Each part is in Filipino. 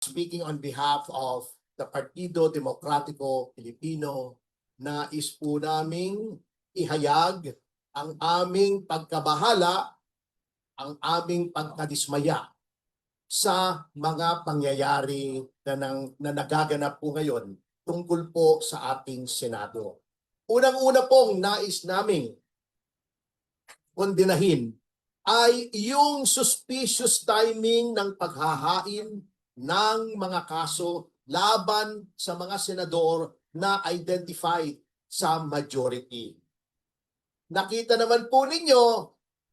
Speaking on behalf of the Partido Demokratiko Pilipino, nais po naming ihayag ang aming pagkabahala, ang aming pagkadismaya sa mga pangyayari na nagaganap po ngayon tungkol po sa ating Senado. Unang-una pong nais naming kondinahin ay yung suspicious timing ng paghahain ng mga kaso laban sa mga senador na identified sa majority. Nakita naman po ninyo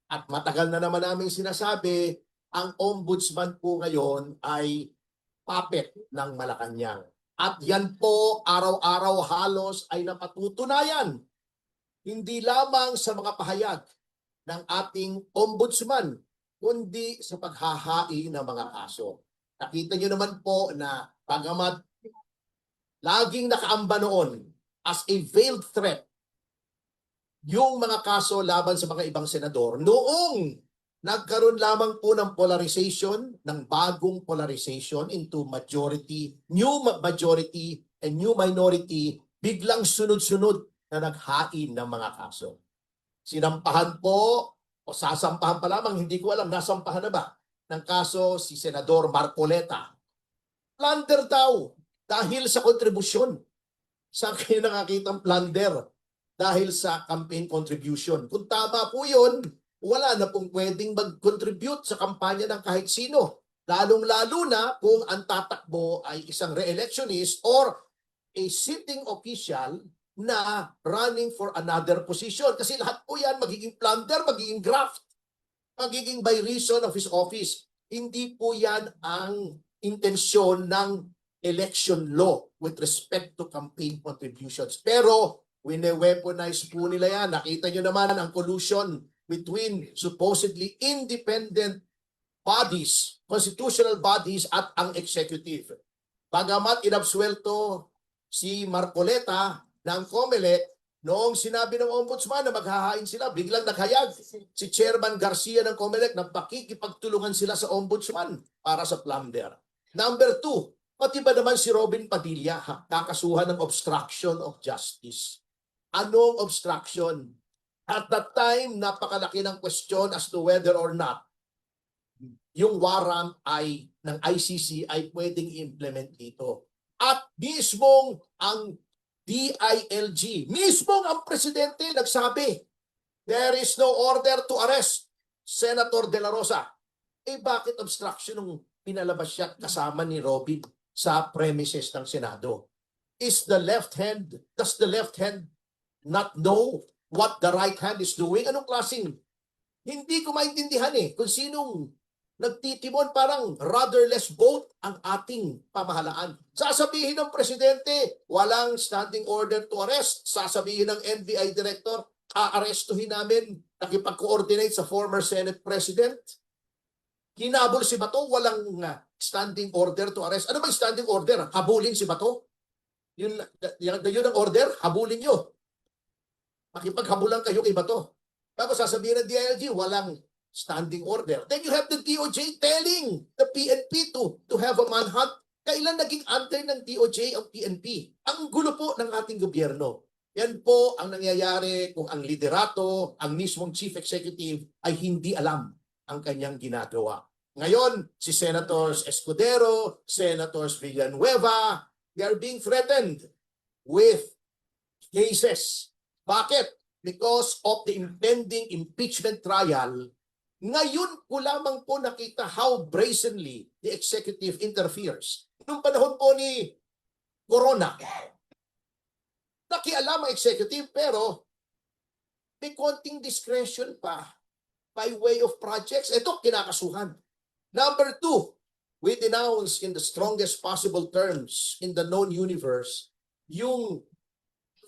at matagal na naman namin sinasabi, ang ombudsman po ngayon ay puppet ng Malacanang. At yan po araw-araw halos ay napatutunayan hindi lamang sa mga pahayag ng ating ombudsman kundi sa paghahain ng mga kaso. Nakita nyo naman po na bagamat laging nakaamba noon as a veiled threat yung mga kaso laban sa mga ibang senador, noong nagkaroon lamang po ng polarization, ng bagong polarization into majority, new majority, and new minority, biglang sunod-sunod na naghain ng mga kaso. Sinampahan po, o sasampahan pa lamang, hindi ko alam, nasampahan na ba ng kaso si Senador Marcoleta. Plunder daw dahil sa kontribusyon. Saan kayo nakakitang plunder? Dahil sa campaign contribution. Kung tama po yun, wala na pong pwedeng mag-contribute sa kampanya ng kahit sino. Lalong-lalo na kung ang tatakbo ay isang re-electionist or a sitting official na running for another position. Kasi lahat po yan magiging plunder, magiging graft, magiging by reason of his office. Hindi po yan ang intensyon ng election law with respect to campaign contributions. Pero wine-weaponize po nila yan. Nakita nyo naman ang collusion between supposedly independent bodies, constitutional bodies at ang executive. Bagamat inabsuelto si Marcoleta ng COMELEC, noong sinabi ng ombudsman na maghahain sila, biglang naghayag si Chairman Garcia ng COMELEC na pakikipagtulungan sila sa ombudsman para sa plunder. Number 2, pati ba naman si Robin Padilla kakasuhan ng obstruction of justice? Anong obstruction? At that time, napakalaki ng question as to whether or not yung warrant ay ng ICC ay pwedeng i-implement dito. At mismong ang DILG, mismong ang presidente nagsabi, there is no order to arrest Senator De La Rosa. Eh bakit obstruction nung pinalabas siya kasama ni Robin sa premises ng Senado? Does the left hand not know what the right hand is doing? Anong klaseng? Hindi ko maintindihan kung sinong nagtitimon, parang rudderless boat ang ating pamahalaan. Sasabihin ng presidente, walang standing order to arrest. Sasabihin ng NBI director, aarestuhin namin, nakipag-coordinate sa former Senate President. Hinabol si Bato, walang standing order to arrest. Ano ba yung standing order? Habulin si Bato? Yun ang order, habulin nyo. Makipaghabulan kayo kay Bato. Tapos sasabihin ng DILG, walang standing order. Then you have the DOJ telling the PNP to have a manhunt. Kailan naging under ng DOJ ang PNP? Ang gulo po ng ating gobyerno. Yan po ang nangyayari kung ang liderato, ang mismong chief executive ay hindi alam ang kanyang ginagawa. Ngayon, si Senators Escudero, Senators Villanueva, they are being threatened with cases. Bakit? Because of the impending impeachment trial. Ngayon ko lamang po nakita how brazenly the executive interferes. Noong panahon po ni Corona, nakialam ang executive pero may konting discretion pa by way of projects. Ito, kinakasuhan. Number 2, we denounce in the strongest possible terms in the known universe yung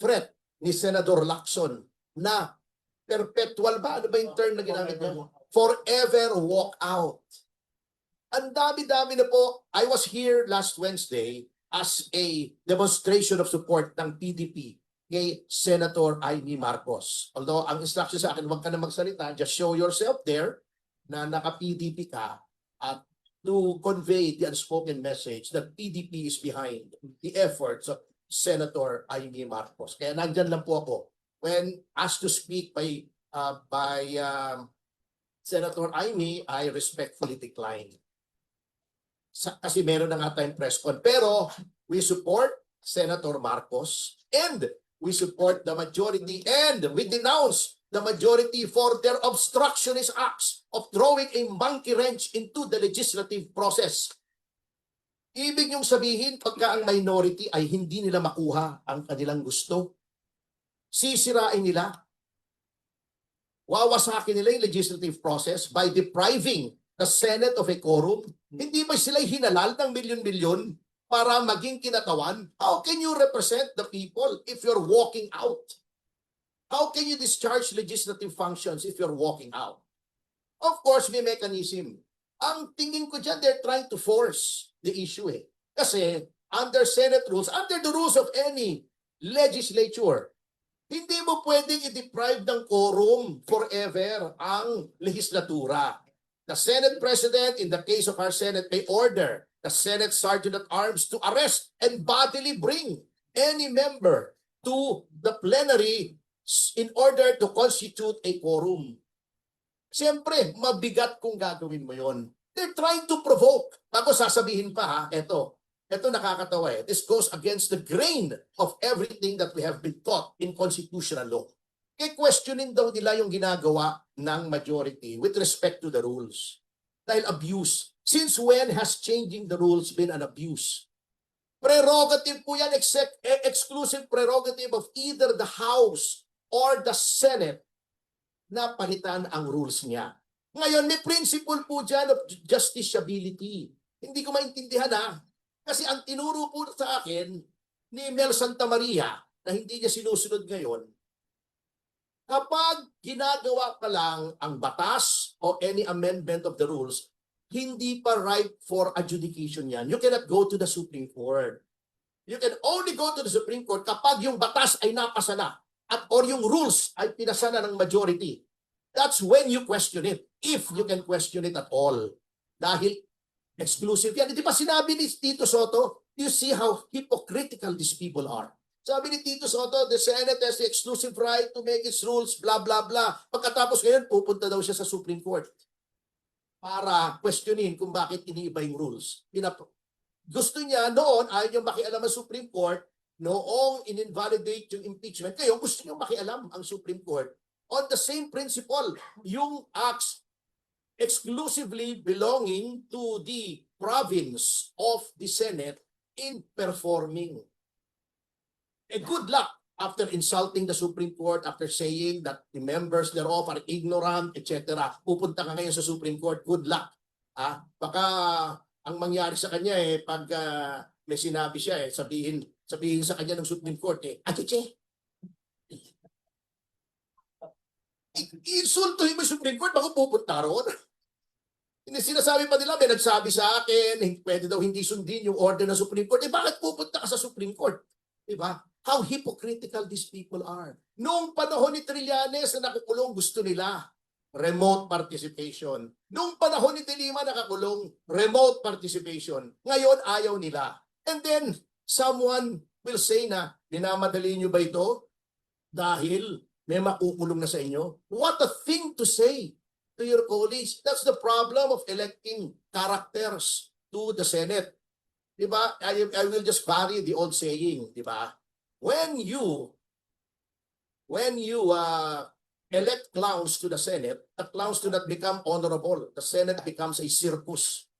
threat ni Senador Lacson na perpetual ba? Ano ba yung term na ginamit niya? Forever walk out. Ang dami-dami na po. I was here last Wednesday as a demonstration of support ng PDP kay Senator Amy Marcos. Although ang instruction sa akin, huwag ka na magsalita, just show yourself there na naka-PDP ka at to convey the unspoken message that PDP is behind the efforts of Senator Amy Marcos. Kaya nandyan lang po ako. When asked to speak by Senator Amy, I respectfully declined. Kasi meron na nga tayong press con. Pero we support Senator Marcos and we support the majority and we denounce the majority for their obstructionist acts of throwing a monkey wrench into the legislative process. Ibig niyong sabihin, pagka ang minority ay hindi nila makuha ang kanilang gusto, sisirain nila, wawasakin nila yung legislative process by depriving the Senate of a quorum. Hindi ba sila hinalal ng milyon-milyon para maging kinatawan? How can you represent the people if you're walking out? How can you discharge legislative functions if you're walking out? Of course, may mechanism. Ang tingin ko dyan, they're trying to force the issue eh. Kasi under Senate rules, under the rules of any legislature, hindi mo pwedeng i-deprive ng quorum forever ang legislatura. The Senate President, in the case of our Senate, may order the Senate Sergeant at Arms to arrest and bodily bring any member to the plenary in order to constitute a quorum. Siyempre, mabigat kung gagawin mo yon. They're trying to provoke. Tapos sasabihin pa ha, eto nakakatawa eh. This goes against the grain of everything that we have been taught in constitutional law. Kaya questionin daw nila yung ginagawa ng majority with respect to the rules. Dahil abuse. Since when has changing the rules been an abuse? Prerogative po yan, exclusive prerogative of either the House or the Senate na palitan ang rules niya. Ngayon, may principle po dyan of justiciability. Hindi ko maintindihan ha. Kasi ang tinuro po sa akin ni Mel Santamaria na hindi niya sinusunod ngayon, kapag ginagawa pa lang ang batas o any amendment of the rules, hindi pa ripe for adjudication yan. You cannot go to the Supreme Court. You can only go to the Supreme Court kapag yung batas ay napasa na at or yung rules ay pinasa na ng majority. That's when you question it, if you can question it at all. Dahil exclusive yan. Di ba sinabi ni Tito Soto, you see how hypocritical these people are. Sabi ni Tito Soto, the Senate has the exclusive right to make its rules, blah, blah, blah. Pagkatapos ngayon, pupunta daw siya sa Supreme Court para questionin kung bakit iniiba yung rules. Gusto niya noon, ayaw niyang makialam ang Supreme Court, noong in-invalidate yung impeachment, kayo gusto niyang makialam ang Supreme Court. On the same principle, yung acts exclusively belonging to the province of the Senate in performing. Good luck after insulting the Supreme Court, after saying that the members thereof are ignorant, etc. Pupunta ka ngayon sa Supreme Court, good luck. Baka ang mangyari sa kanya pag may sinabi siya sabihin sa kanya ng Supreme Court Achiche, insultuhin mo yung Supreme Court, baka pupunta roon. Sinasabi pa nila, may nagsabi sa akin, pwede daw hindi sundin yung order ng Supreme Court. Bakit pupunta ka sa Supreme Court? Diba? How hypocritical these people are. Noong panahon ni Trillanes na nakakulong, gusto nila remote participation. Noong panahon ni Dilima nakakulong, remote participation. Ngayon, ayaw nila. And then, someone will say na, dinamadali nyo ba ito? Dahil may makukulong na sa inyo? What a thing to say to your colleagues. That's the problem of electing characters to the Senate. Diba? I will just vary the old saying, diba? When you elect clowns to the Senate, the clowns do not become honorable. The Senate becomes a circus.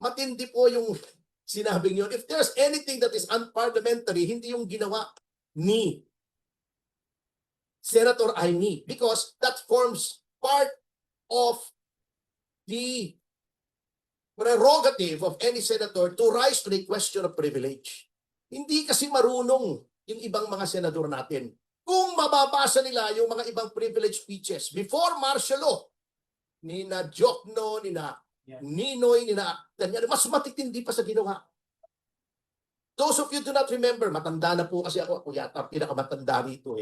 Matindi po yung sinabing yun. If there's anything that is unparliamentary, hindi yung ginawa ni Senator Amy, because that forms part of the prerogative of any senator to rise to the question of privilege. Hindi kasi marunong yung ibang mga senador natin. Kung mababasa nila yung mga ibang privilege speeches before martial law, ni na Jokno, ni na Ninoy, ni na ganyan, mas matitindi pa sa ginawa. Those of you do not remember, matanda na po kasi ako yata pinakamatanda rito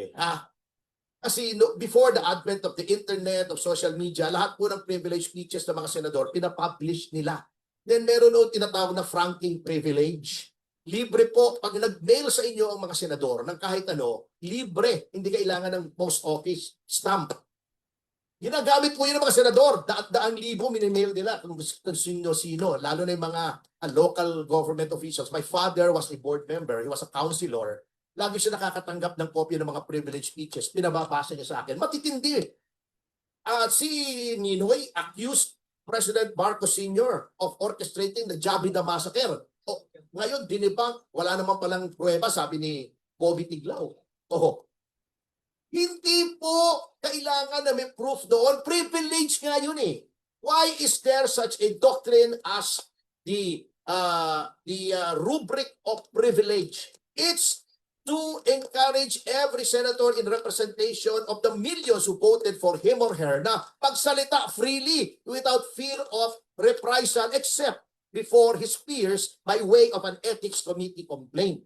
Kasi before the advent of the internet, of social media, lahat po ng privilege speeches ng mga senador, pinapublish nila. Then meron o tinatawag na franking privilege. Libre po, pag nag-mail sa inyo ang mga senador ng kahit ano, libre, hindi kailangan ng post office stamp. Ginagamit po yun ng mga senador. Daang libo minimail nila kung sino-sino, lalo na yung mga local government officials. My father was a board member, he was a councilor. Lagi siya nakakatanggap ng kopya ng mga privilege speeches. Pinababasa niya sa akin. Matitindi. Si Ninoy accused President Marcos Sr. of orchestrating the Jabida Massacre. O, ngayon, dinibang, wala naman palang pruweba, sabi ni Bobby Tiglao. Oh, hindi po kailangan na may proof doon. Privilege nga yun eh. Why is there such a doctrine as the rubric of privilege? It's to encourage every senator in representation of the millions who voted for him or her na pagsalita freely without fear of reprisal except before his peers by way of an ethics committee complaint.